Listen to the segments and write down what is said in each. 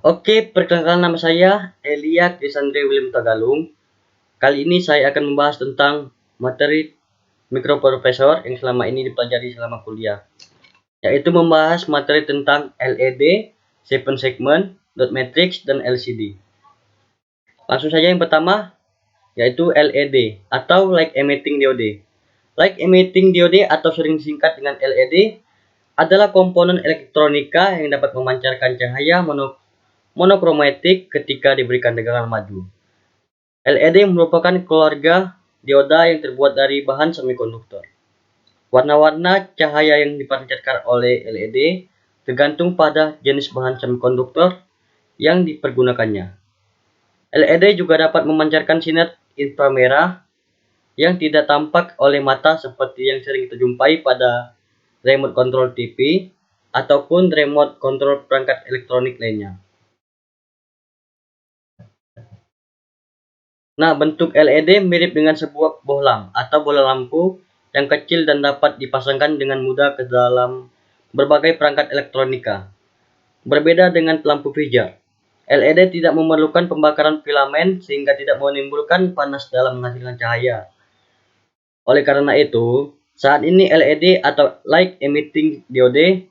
Oke, perkenalkan nama saya Elia Krisandre William Tagalung. Kali ini saya akan membahas tentang materi mikroprosesor yang selama ini dipelajari selama kuliah, yaitu membahas materi tentang LED, 7 segment, dot matrix, dan LCD. Langsung saja yang pertama, yaitu LED atau light emitting diode. Light emitting diode atau sering disingkat dengan LED adalah komponen elektronika yang dapat memancarkan cahaya monokromatik ketika diberikan tegangan maju. LED merupakan keluarga dioda yang terbuat dari bahan semikonduktor. Warna-warna cahaya yang dipancarkan oleh LED tergantung pada jenis bahan semikonduktor yang dipergunakannya. LED juga dapat memancarkan sinar inframerah yang tidak tampak oleh mata seperti yang sering kita jumpai pada remote control TV ataupun remote control perangkat elektronik lainnya. Nah, bentuk LED mirip dengan sebuah bohlam atau bola lampu yang kecil dan dapat dipasangkan dengan mudah ke dalam berbagai perangkat elektronika. Berbeda dengan lampu pijar, LED tidak memerlukan pembakaran filamen sehingga tidak menimbulkan panas dalam menghasilkan cahaya. Oleh karena itu, saat ini LED atau light emitting diode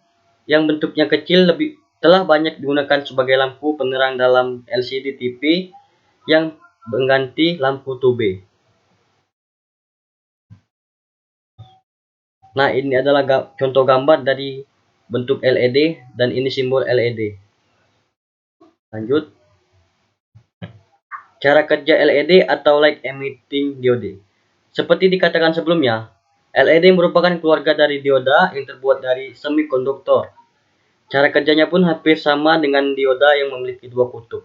yang bentuknya kecil telah banyak digunakan sebagai lampu penerang dalam LCD TV yang mengganti lampu tube. Nah, ini adalah contoh gambar dari bentuk LED dan ini simbol LED. Lanjut. Cara kerja LED atau light emitting diode. Seperti dikatakan sebelumnya, LED merupakan keluarga dari dioda yang terbuat dari semikonduktor. Cara kerjanya pun hampir sama dengan dioda yang memiliki dua kutub,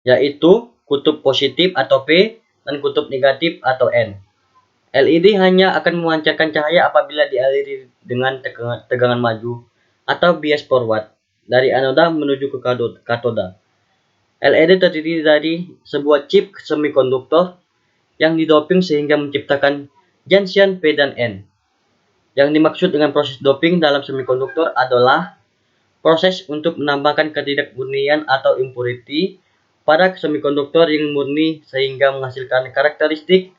yaitu kutub positif atau P dan kutub negatif atau N. LED hanya akan memancarkan cahaya apabila dialiri dengan tegangan maju atau bias forward dari anoda menuju ke katoda. LED terdiri dari sebuah chip semikonduktor yang didoping sehingga menciptakan junction P dan N. Yang dimaksud dengan proses doping dalam semikonduktor adalah proses untuk menambahkan ketidakmurnian atau impurity pada semikonduktor yang murni sehingga menghasilkan karakteristik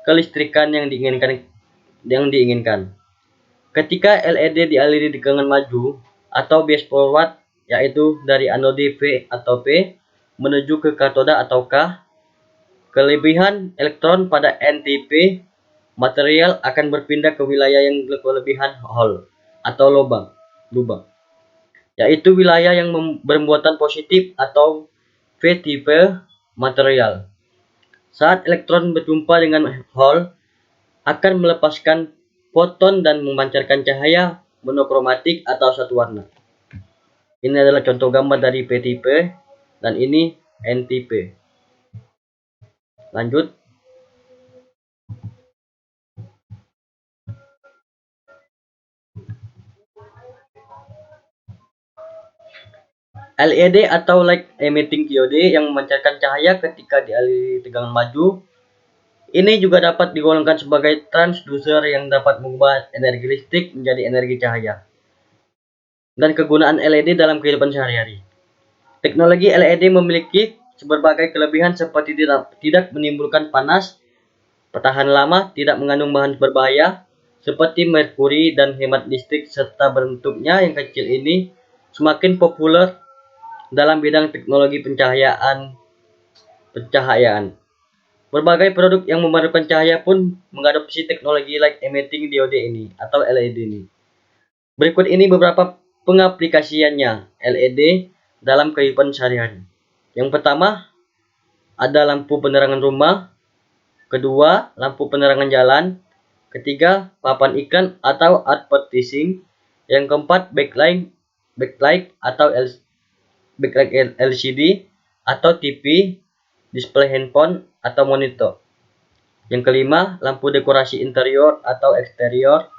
kelistrikan yang diinginkan. Ketika LED dialiri tegangan maju atau bias forward, yaitu dari anode V atau P menuju ke katoda atau K, kelebihan elektron pada NTP material akan berpindah ke wilayah yang kelebihan hole atau lubang, yaitu wilayah yang bermuatan positif atau V tipe material. Saat elektron berjumpa dengan hole, akan melepaskan foton dan memancarkan cahaya monokromatik atau satu warna. Ini adalah contoh gambar dari P tipe dan ini N tipe. Lanjut. LED atau light emitting diode yang memancarkan cahaya ketika dialiri tegangan maju. Ini juga dapat digolongkan sebagai transducer yang dapat mengubah energi listrik menjadi energi cahaya. Dan kegunaan LED dalam kehidupan sehari-hari. Teknologi LED memiliki berbagai kelebihan seperti tidak menimbulkan panas, bertahan lama, tidak mengandung bahan berbahaya seperti merkuri dan hemat listrik, serta bentuknya yang kecil ini semakin populer dalam bidang teknologi pencahayaan. Berbagai produk yang memerlukan cahaya pun mengadopsi teknologi light emitting diode ini atau LED ini. Berikut ini beberapa pengaplikasiannya LED dalam kehidupan sehari-hari. Yang pertama, ada lampu penerangan rumah. Kedua, lampu penerangan jalan. Ketiga, papan iklan atau advertising. Yang keempat, backlight atau backlight LCD atau TV, display handphone atau monitor. Yang kelima, lampu dekorasi interior atau eksterior.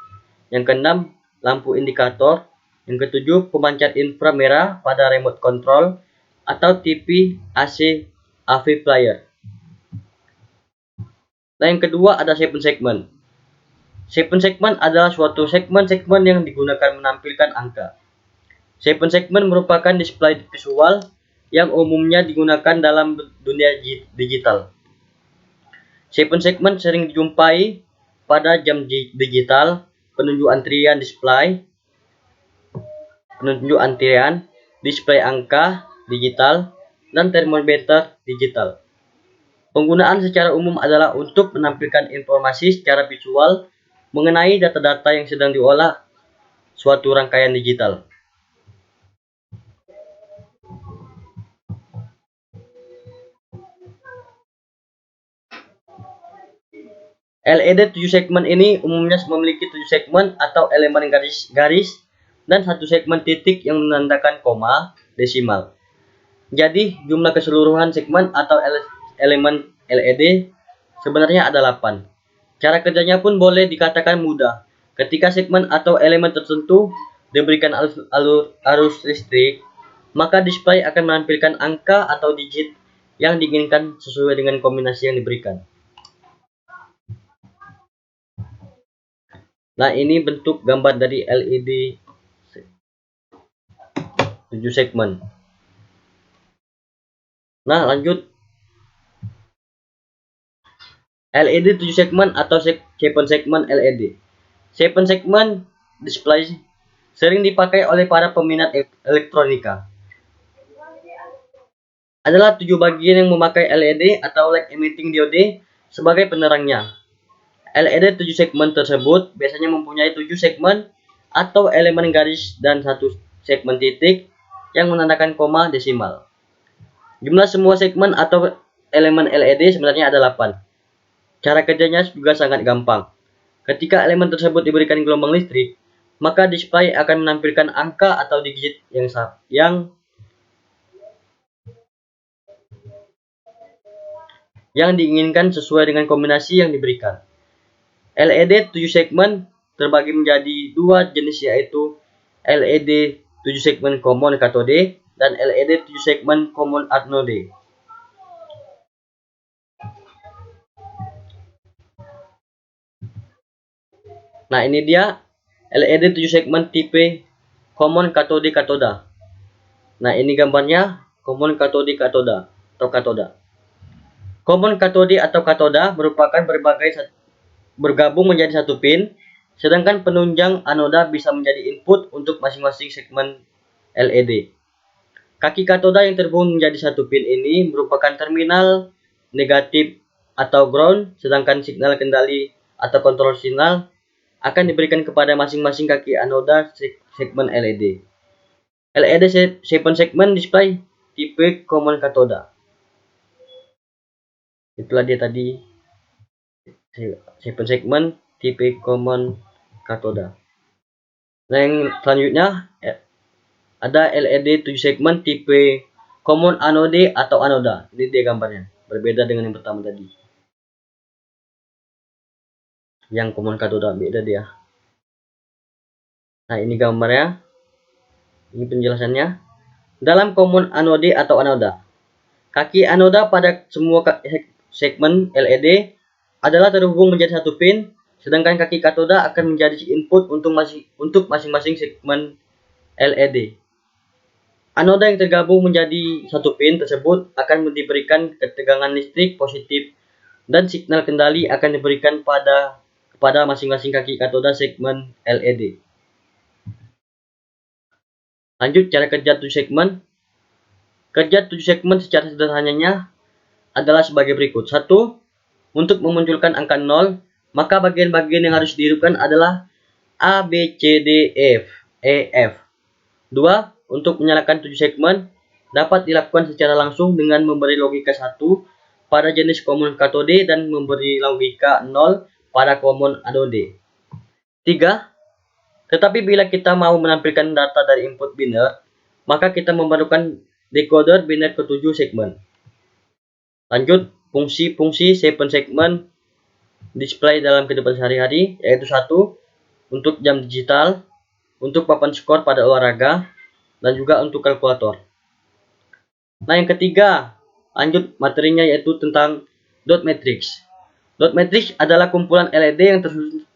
Yang keenam, lampu indikator. Yang ketujuh, pemancar inframerah pada remote control atau TV, AC, AV player. Nah, yang kedua ada 7 segment. Seven segment adalah suatu segmen-segmen yang digunakan menampilkan angka. Seven segment merupakan display visual yang umumnya digunakan dalam dunia digital. Seven segment sering dijumpai pada jam digital, penunjuk antrian, display angka digital, dan termometer digital. Penggunaan secara umum adalah untuk menampilkan informasi secara visual mengenai data-data yang sedang diolah suatu rangkaian digital. LED 7 segmen ini umumnya memiliki 7 segmen atau elemen garis-garis dan satu segmen titik yang menandakan koma desimal. Jadi, jumlah keseluruhan segmen atau elemen LED sebenarnya ada 8. Cara kerjanya pun boleh dikatakan mudah. Ketika segmen atau elemen tertentu diberikan arus listrik, maka display akan menampilkan angka atau digit yang diinginkan sesuai dengan kombinasi yang diberikan. Nah, ini bentuk gambar dari LED 7 segmen. Nah, lanjut. LED 7 segmen atau 7 segmen LED. 7 segmen display sering dipakai oleh para peminat elektronika. Adalah 7 bagian yang memakai LED atau light emitting diode sebagai penerangnya. LED 7 segmen tersebut biasanya mempunyai 7 segmen atau elemen garis dan satu segmen titik yang menandakan koma desimal. Jumlah semua segmen atau elemen LED sebenarnya ada 8. Cara kerjanya juga sangat gampang. Ketika elemen tersebut diberikan gelombang listrik, maka display akan menampilkan angka atau digit yang diinginkan sesuai dengan kombinasi yang diberikan. LED 7 segmen terbagi menjadi dua jenis, yaitu LED 7 segmen common cathode dan LED 7 segmen common anode. Nah, ini dia LED 7 segmen tipe common cathode katoda. Nah, ini gambarnya common cathode katoda atau katoda. Common cathode atau katoda merupakan bergabung menjadi satu pin, sedangkan penunjang anoda bisa menjadi input untuk masing-masing segmen LED. Kaki katoda yang terhubung menjadi satu pin ini merupakan terminal negatif atau ground, sedangkan signal kendali atau kontrol signal akan diberikan kepada masing-masing kaki anoda segmen LED. LED 7 segmen display tipe common katoda. Itulah dia tadi 7 segmen tipe common katoda. Nah, yang selanjutnya ada LED 7 segmen tipe common anode atau anoda. Ini dia gambarnya, berbeda dengan yang pertama tadi. Yang common katoda beda dia. Nah, ini gambarnya. Ini penjelasannya. Dalam common anode atau anoda, kaki anoda pada semua segmen LED adalah terhubung menjadi satu pin, sedangkan kaki katoda akan menjadi input untuk masing-masing segmen LED. Anoda yang tergabung menjadi satu pin tersebut akan diberikan ketegangan listrik positif dan signal kendali akan diberikan kepada masing-masing kaki katoda segmen LED. Lanjut cara kerja 7 segmen. Kerja 7 segmen secara sederhananya adalah sebagai berikut. 1. Untuk memunculkan angka 0, maka bagian-bagian yang harus dihidupkan adalah A, B, C, D, E, F. 2. Untuk menyalakan 7 segmen dapat dilakukan secara langsung dengan memberi logika 1 pada jenis common cathode dan memberi logika 0 pada common anode. 3. Tetapi bila kita mau menampilkan data dari input biner, maka kita memerlukan decoder biner ke-7 segmen. Lanjut, fungsi-fungsi 7 segmen display dalam kehidupan sehari-hari, yaitu 1. Untuk jam digital, untuk papan skor pada olahraga, dan juga untuk kalkulator. Nah, yang ketiga, lanjut materinya yaitu tentang dot matrix. Dot matrix adalah kumpulan LED yang tersusun